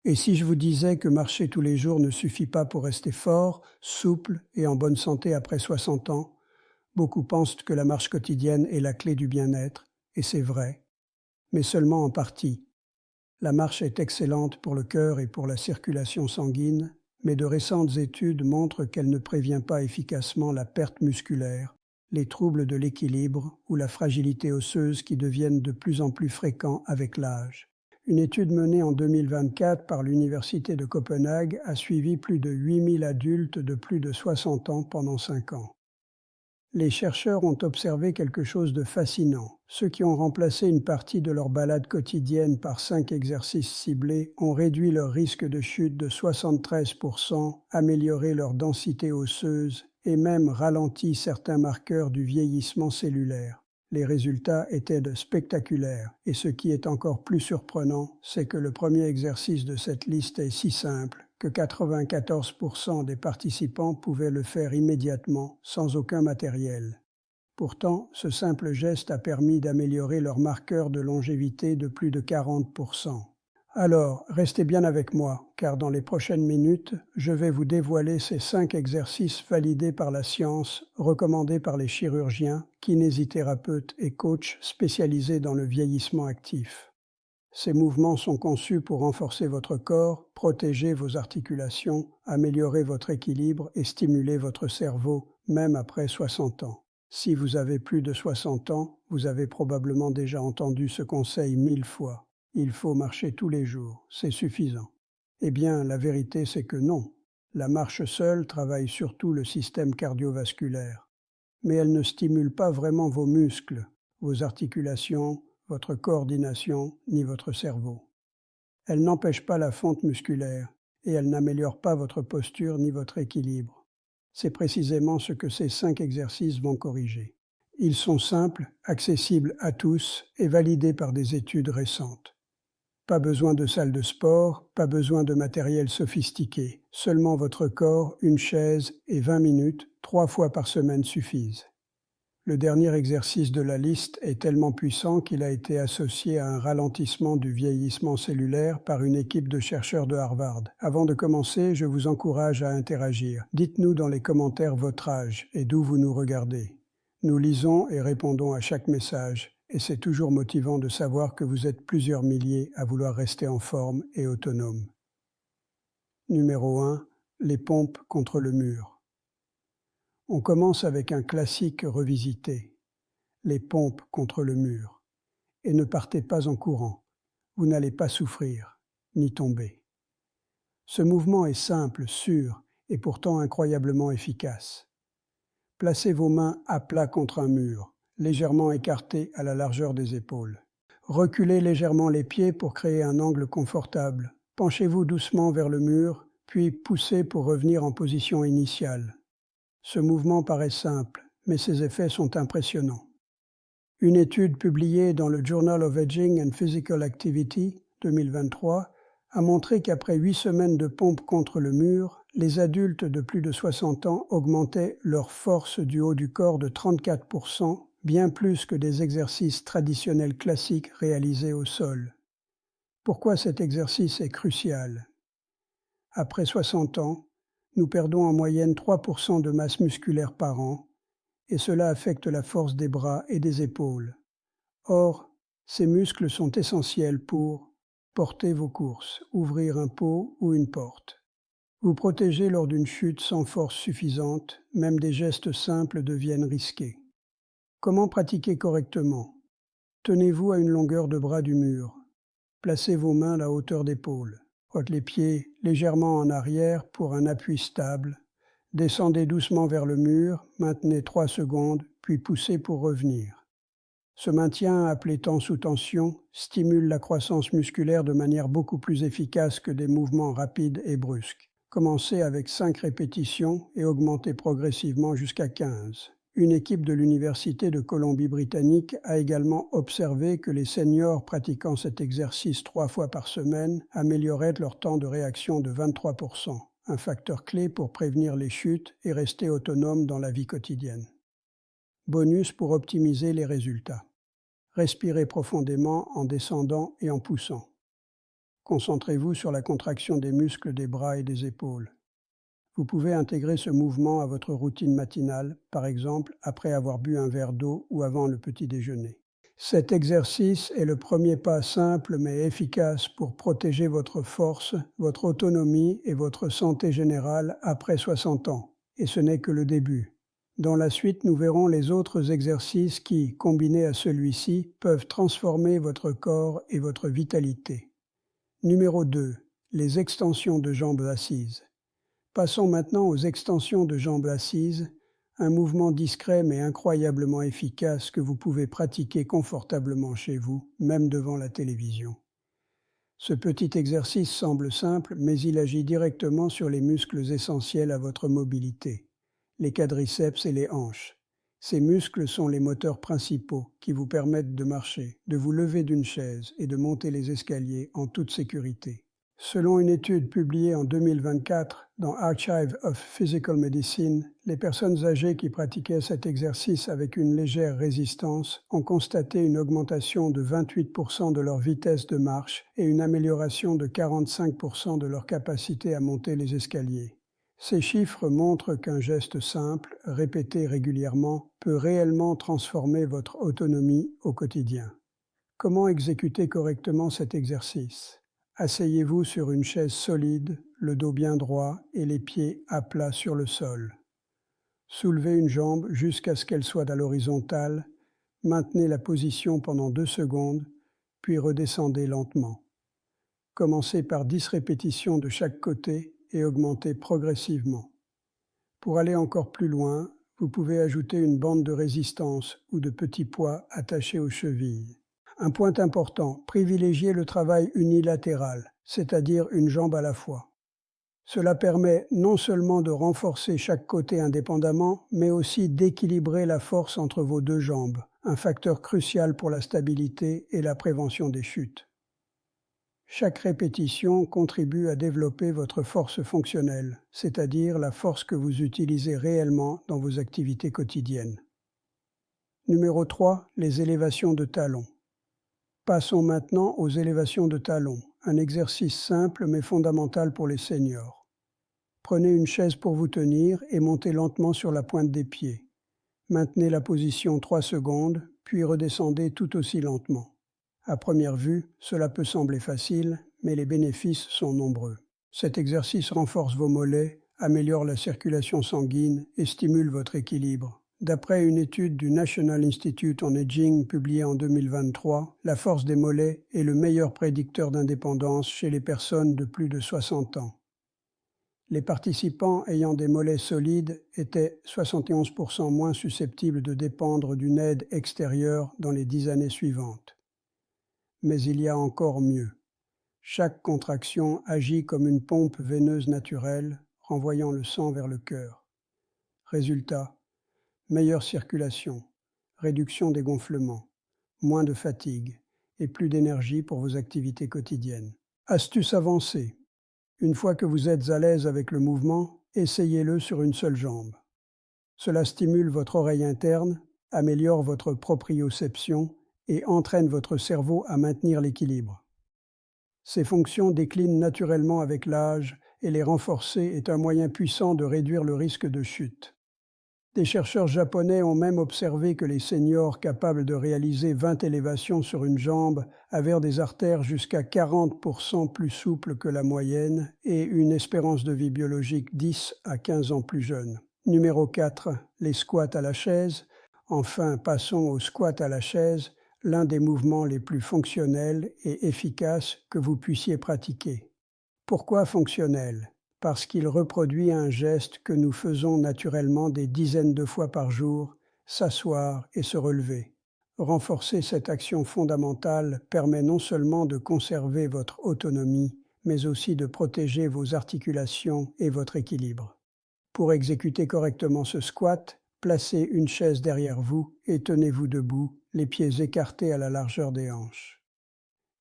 Et si je vous disais que marcher tous les jours ne suffit pas pour rester fort, souple et en bonne santé après 60 ans? Beaucoup pensent que la marche quotidienne est la clé du bien-être, et c'est vrai, mais seulement en partie. La marche est excellente pour le cœur et pour la circulation sanguine, mais de récentes études montrent qu'elle ne prévient pas efficacement la perte musculaire, les troubles de l'équilibre ou la fragilité osseuse qui deviennent de plus en plus fréquents avec l'âge. Une étude menée en 2024 par l'Université de Copenhague a suivi plus de 8000 adultes de plus de 60 ans pendant 5 ans. Les chercheurs ont observé quelque chose de fascinant. Ceux qui ont remplacé une partie de leur balade quotidienne par 5 exercices ciblés ont réduit leur risque de chute de 73%, amélioré leur densité osseuse et même ralenti certains marqueurs du vieillissement cellulaire. Les résultats étaient spectaculaires, et ce qui est encore plus surprenant, c'est que le premier exercice de cette liste est si simple que 94% des participants pouvaient le faire immédiatement, sans aucun matériel. Pourtant, ce simple geste a permis d'améliorer leur marqueur de longévité de plus de 40%. Alors, restez bien avec moi, car dans les prochaines minutes, je vais vous dévoiler ces 5 exercices validés par la science, recommandés par les chirurgiens, kinésithérapeutes et coachs spécialisés dans le vieillissement actif. Ces mouvements sont conçus pour renforcer votre corps, protéger vos articulations, améliorer votre équilibre et stimuler votre cerveau, même après 60 ans. Si vous avez plus de 60 ans, vous avez probablement déjà entendu ce conseil 1000 fois. Il faut marcher tous les jours, c'est suffisant. Eh bien, la vérité c'est que non. La marche seule travaille surtout le système cardiovasculaire. Mais elle ne stimule pas vraiment vos muscles, vos articulations, votre coordination, ni votre cerveau. Elle n'empêche pas la fonte musculaire, et elle n'améliore pas votre posture ni votre équilibre. C'est précisément ce que ces 5 exercices vont corriger. Ils sont simples, accessibles à tous et validés par des études récentes. Pas besoin de salle de sport, pas besoin de matériel sophistiqué. Seulement votre corps, une chaise et 20 minutes, 3 fois par semaine suffisent. Le dernier exercice de la liste est tellement puissant qu'il a été associé à un ralentissement du vieillissement cellulaire par une équipe de chercheurs de Harvard. Avant de commencer, je vous encourage à interagir. Dites-nous dans les commentaires votre âge et d'où vous nous regardez. Nous lisons et répondons à chaque message, et c'est toujours motivant de savoir que vous êtes plusieurs milliers à vouloir rester en forme et autonome. Numéro 1. Les pompes contre le mur. On commence avec un classique revisité, les pompes contre le mur. Et ne partez pas en courant, vous n'allez pas souffrir, ni tomber. Ce mouvement est simple, sûr, et pourtant incroyablement efficace. Placez vos mains à plat contre un mur, légèrement écartées à la largeur des épaules. Reculez légèrement les pieds pour créer un angle confortable. Penchez-vous doucement vers le mur, puis poussez pour revenir en position initiale. Ce mouvement paraît simple, mais ses effets sont impressionnants. Une étude publiée dans le Journal of Aging and Physical Activity 2023 a montré qu'après 8 semaines de pompe contre le mur, les adultes de plus de 60 ans augmentaient leur force du haut du corps de 34%, bien plus que des exercices traditionnels classiques réalisés au sol. Pourquoi cet exercice est crucial? Après 60 ans, nous perdons en moyenne 3% de masse musculaire par an, et cela affecte la force des bras et des épaules. Or, ces muscles sont essentiels pour porter vos courses, ouvrir un pot ou une porte. Vous protéger lors d'une chute sans force suffisante, même des gestes simples deviennent risqués. Comment pratiquer correctement? Tenez-vous à une longueur de bras du mur. Placez vos mains à la hauteur d'épaule. Ôtez les pieds légèrement en arrière pour un appui stable. Descendez doucement vers le mur, maintenez 3 secondes, puis poussez pour revenir. Ce maintien, appelé temps sous tension, stimule la croissance musculaire de manière beaucoup plus efficace que des mouvements rapides et brusques. Commencez avec 5 répétitions et augmentez progressivement jusqu'à 15. Une équipe de l'Université de Colombie-Britannique a également observé que les seniors pratiquant cet exercice 3 fois par semaine amélioraient leur temps de réaction de 23%, un facteur clé pour prévenir les chutes et rester autonome dans la vie quotidienne. Bonus pour optimiser les résultats. Respirez profondément en descendant et en poussant. Concentrez-vous sur la contraction des muscles des bras et des épaules. Vous pouvez intégrer ce mouvement à votre routine matinale, par exemple après avoir bu un verre d'eau ou avant le petit déjeuner. Cet exercice est le premier pas simple mais efficace pour protéger votre force, votre autonomie et votre santé générale après 60 ans. Et ce n'est que le début. Dans la suite, nous verrons les autres exercices qui, combinés à celui-ci, peuvent transformer votre corps et votre vitalité. Numéro 2. Les extensions de jambes assises. Passons maintenant aux extensions de jambes assises, un mouvement discret mais incroyablement efficace que vous pouvez pratiquer confortablement chez vous, même devant la télévision. Ce petit exercice semble simple, mais il agit directement sur les muscles essentiels à votre mobilité, les quadriceps et les hanches. Ces muscles sont les moteurs principaux qui vous permettent de marcher, de vous lever d'une chaise et de monter les escaliers en toute sécurité. Selon une étude publiée en 2024 dans Archive of Physical Medicine, les personnes âgées qui pratiquaient cet exercice avec une légère résistance ont constaté une augmentation de 28% de leur vitesse de marche et une amélioration de 45% de leur capacité à monter les escaliers. Ces chiffres montrent qu'un geste simple, répété régulièrement, peut réellement transformer votre autonomie au quotidien. Comment exécuter correctement cet exercice ? Asseyez-vous sur une chaise solide, le dos bien droit et les pieds à plat sur le sol. Soulevez une jambe jusqu'à ce qu'elle soit à l'horizontale, maintenez la position pendant 2 secondes, puis redescendez lentement. Commencez par 10 répétitions de chaque côté et augmentez progressivement. Pour aller encore plus loin, vous pouvez ajouter une bande de résistance ou de petits poids attachés aux chevilles. Un point important, privilégiez le travail unilatéral, c'est-à-dire une jambe à la fois. Cela permet non seulement de renforcer chaque côté indépendamment, mais aussi d'équilibrer la force entre vos 2 jambes, un facteur crucial pour la stabilité et la prévention des chutes. Chaque répétition contribue à développer votre force fonctionnelle, c'est-à-dire la force que vous utilisez réellement dans vos activités quotidiennes. Numéro 3. Les élévations de talons. Passons maintenant aux élévations de talons, un exercice simple mais fondamental pour les seniors. Prenez une chaise pour vous tenir et montez lentement sur la pointe des pieds. Maintenez la position 3 secondes, puis redescendez tout aussi lentement. À première vue, cela peut sembler facile, mais les bénéfices sont nombreux. Cet exercice renforce vos mollets, améliore la circulation sanguine et stimule votre équilibre. D'après une étude du National Institute on Aging publiée en 2023, la force des mollets est le meilleur prédicteur d'indépendance chez les personnes de plus de 60 ans. Les participants ayant des mollets solides étaient 71% moins susceptibles de dépendre d'une aide extérieure dans les 10 années suivantes. Mais il y a encore mieux. Chaque contraction agit comme une pompe veineuse naturelle, renvoyant le sang vers le cœur. Résultat, meilleure circulation, réduction des gonflements, moins de fatigue et plus d'énergie pour vos activités quotidiennes. Astuce avancée. Une fois que vous êtes à l'aise avec le mouvement, essayez-le sur une seule jambe. Cela stimule votre oreille interne, améliore votre proprioception et entraîne votre cerveau à maintenir l'équilibre. Ces fonctions déclinent naturellement avec l'âge et les renforcer est un moyen puissant de réduire le risque de chute. Des chercheurs japonais ont même observé que les seniors capables de réaliser 20 élévations sur une jambe avaient des artères jusqu'à 40% plus souples que la moyenne et une espérance de vie biologique 10 à 15 ans plus jeune. Numéro 4. Les squats à la chaise. Enfin, passons au squat à la chaise, l'un des mouvements les plus fonctionnels et efficaces que vous puissiez pratiquer. Pourquoi fonctionnel ? Parce qu'il reproduit un geste que nous faisons naturellement des dizaines de fois par jour, s'asseoir et se relever. Renforcer cette action fondamentale permet non seulement de conserver votre autonomie, mais aussi de protéger vos articulations et votre équilibre. Pour exécuter correctement ce squat, placez une chaise derrière vous et tenez-vous debout, les pieds écartés à la largeur des hanches.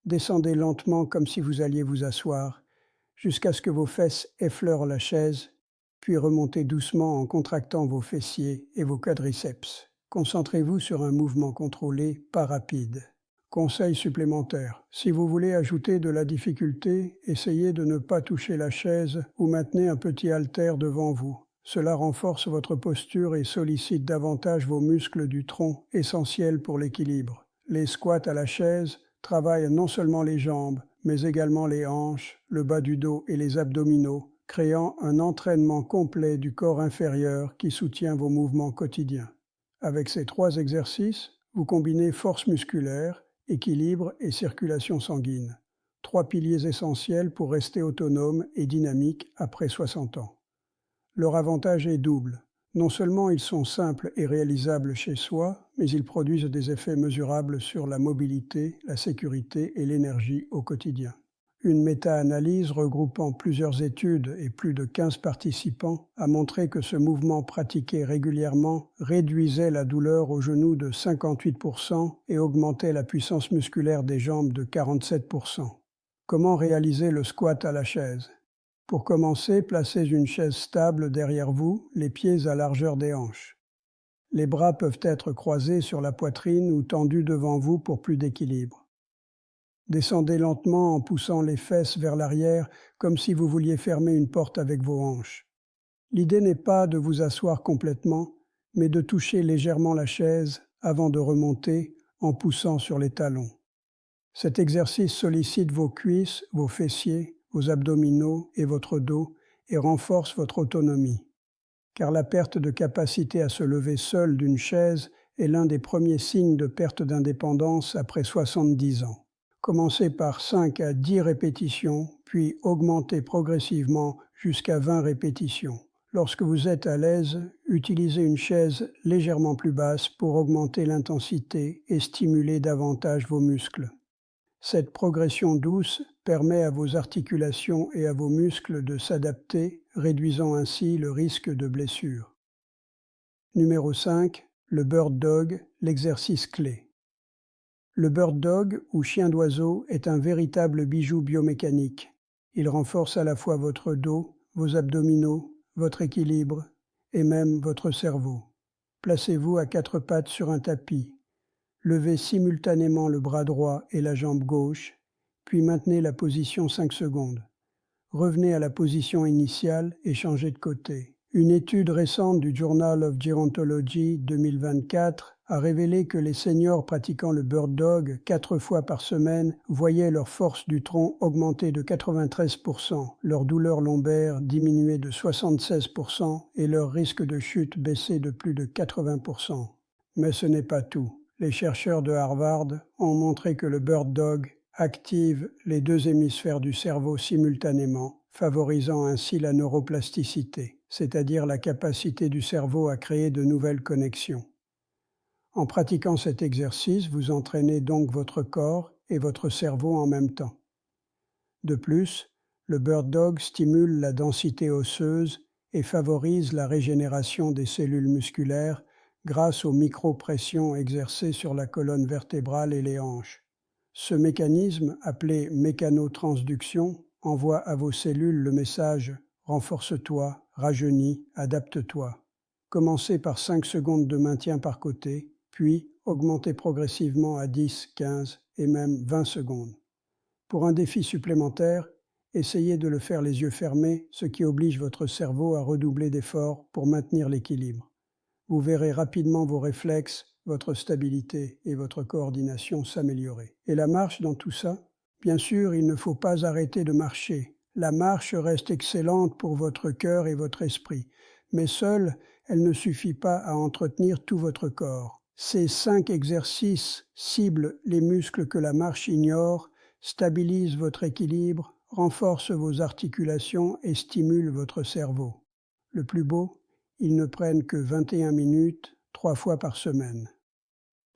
Descendez lentement comme si vous alliez vous asseoir, jusqu'à ce que vos fesses effleurent la chaise, puis remontez doucement en contractant vos fessiers et vos quadriceps. Concentrez-vous sur un mouvement contrôlé, pas rapide. Conseil supplémentaire. Si vous voulez ajouter de la difficulté, essayez de ne pas toucher la chaise ou maintenez un petit haltère devant vous. Cela renforce votre posture et sollicite davantage vos muscles du tronc, essentiels pour l'équilibre. Les squats à la chaise travaillent non seulement les jambes, mais également les hanches, le bas du dos et les abdominaux, créant un entraînement complet du corps inférieur qui soutient vos mouvements quotidiens. Avec ces 3 exercices, vous combinez force musculaire, équilibre et circulation sanguine. 3 piliers essentiels pour rester autonome et dynamique après 60 ans. Leur avantage est double. Non seulement ils sont simples et réalisables chez soi, mais ils produisent des effets mesurables sur la mobilité, la sécurité et l'énergie au quotidien. Une méta-analyse regroupant plusieurs études et plus de 15 participants a montré que ce mouvement pratiqué régulièrement réduisait la douleur au genou de 58% et augmentait la puissance musculaire des jambes de 47%. Comment réaliser le squat à la chaise? Pour commencer, placez une chaise stable derrière vous, les pieds à largeur des hanches. Les bras peuvent être croisés sur la poitrine ou tendus devant vous pour plus d'équilibre. Descendez lentement en poussant les fesses vers l'arrière comme si vous vouliez fermer une porte avec vos hanches. L'idée n'est pas de vous asseoir complètement, mais de toucher légèrement la chaise avant de remonter en poussant sur les talons. Cet exercice sollicite vos cuisses, vos fessiers, vos abdominaux et votre dos et renforce votre autonomie. Car la perte de capacité à se lever seul d'une chaise est l'un des premiers signes de perte d'indépendance après 70 ans. Commencez par 5 à 10 répétitions, puis augmentez progressivement jusqu'à 20 répétitions. Lorsque vous êtes à l'aise, utilisez une chaise légèrement plus basse pour augmenter l'intensité et stimuler davantage vos muscles. Cette progression douce permet à vos articulations et à vos muscles de s'adapter, réduisant ainsi le risque de blessure. Numéro 5. Le bird dog, l'exercice clé. Le bird dog, ou chien d'oiseau, est un véritable bijou biomécanique. Il renforce à la fois votre dos, vos abdominaux, votre équilibre et même votre cerveau. Placez-vous à 4 pattes sur un tapis. Levez simultanément le bras droit et la jambe gauche, puis maintenez la position 5 secondes. Revenez à la position initiale et changez de côté. Une étude récente du Journal of Gerontology 2024 a révélé que les seniors pratiquant le bird dog 4 fois par semaine voyaient leur force du tronc augmenter de 93%, leur douleur lombaire diminuer de 76% et leur risque de chute baisser de plus de 80%. Mais ce n'est pas tout. Les chercheurs de Harvard ont montré que le bird dog active les 2 hémisphères du cerveau simultanément, favorisant ainsi la neuroplasticité, c'est-à-dire la capacité du cerveau à créer de nouvelles connexions. En pratiquant cet exercice, vous entraînez donc votre corps et votre cerveau en même temps. De plus, le bird dog stimule la densité osseuse et favorise la régénération des cellules musculaires grâce aux micropressions exercées sur la colonne vertébrale et les hanches. Ce mécanisme, appelé mécanotransduction, envoie à vos cellules le message « renforce-toi, rajeunis, adapte-toi ». Commencez par 5 secondes de maintien par côté, puis augmentez progressivement à 10, 15 et même 20 secondes. Pour un défi supplémentaire, essayez de le faire les yeux fermés, ce qui oblige votre cerveau à redoubler d'efforts pour maintenir l'équilibre. Vous verrez rapidement vos réflexes, votre stabilité et votre coordination s'améliorer. Et la marche dans tout ça? Bien sûr, il ne faut pas arrêter de marcher. La marche reste excellente pour votre cœur et votre esprit, mais seule, elle ne suffit pas à entretenir tout votre corps. Ces 5 exercices ciblent les muscles que la marche ignore, stabilisent votre équilibre, renforcent vos articulations et stimulent votre cerveau. Le plus beau, ils ne prennent que 21 minutes, 3 fois par semaine.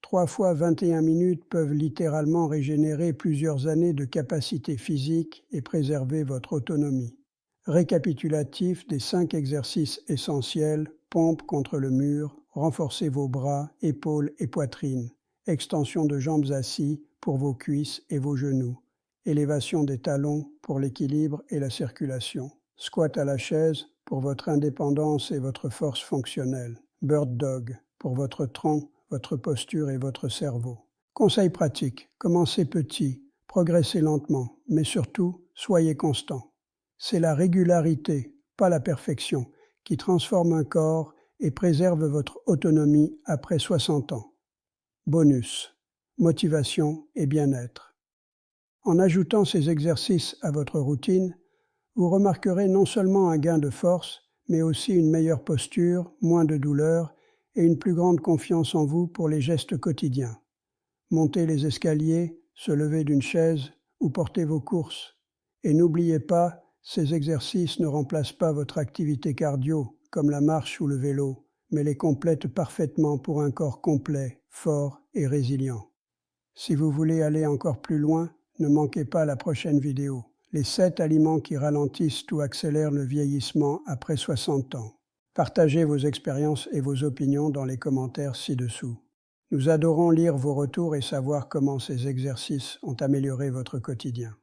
3 fois 21 minutes peuvent littéralement régénérer plusieurs années de capacité physique et préserver votre autonomie. Récapitulatif des 5 exercices essentiels: pompe contre le mur, renforcez vos bras, épaules et poitrine, extension de jambes assis pour vos cuisses et vos genoux, élévation des talons pour l'équilibre et la circulation, squat à la chaise pour votre indépendance et votre force fonctionnelle, bird dog pour votre tronc, votre posture et votre cerveau. Conseil pratique, commencez petit, progressez lentement, mais surtout, soyez constant. C'est la régularité, pas la perfection, qui transforme un corps et préserve votre autonomie après 60 ans. Bonus, motivation et bien-être. En ajoutant ces exercices à votre routine, vous remarquerez non seulement un gain de force, mais aussi une meilleure posture, moins de douleur et une plus grande confiance en vous pour les gestes quotidiens. Monter les escaliers, se lever d'une chaise ou porter vos courses. Et n'oubliez pas, ces exercices ne remplacent pas votre activité cardio, comme la marche ou le vélo, mais les complètent parfaitement pour un corps complet, fort et résilient. Si vous voulez aller encore plus loin, ne manquez pas la prochaine vidéo. Les 7 aliments qui ralentissent ou accélèrent le vieillissement après 60 ans. Partagez vos expériences et vos opinions dans les commentaires ci-dessous. Nous adorons lire vos retours et savoir comment ces exercices ont amélioré votre quotidien.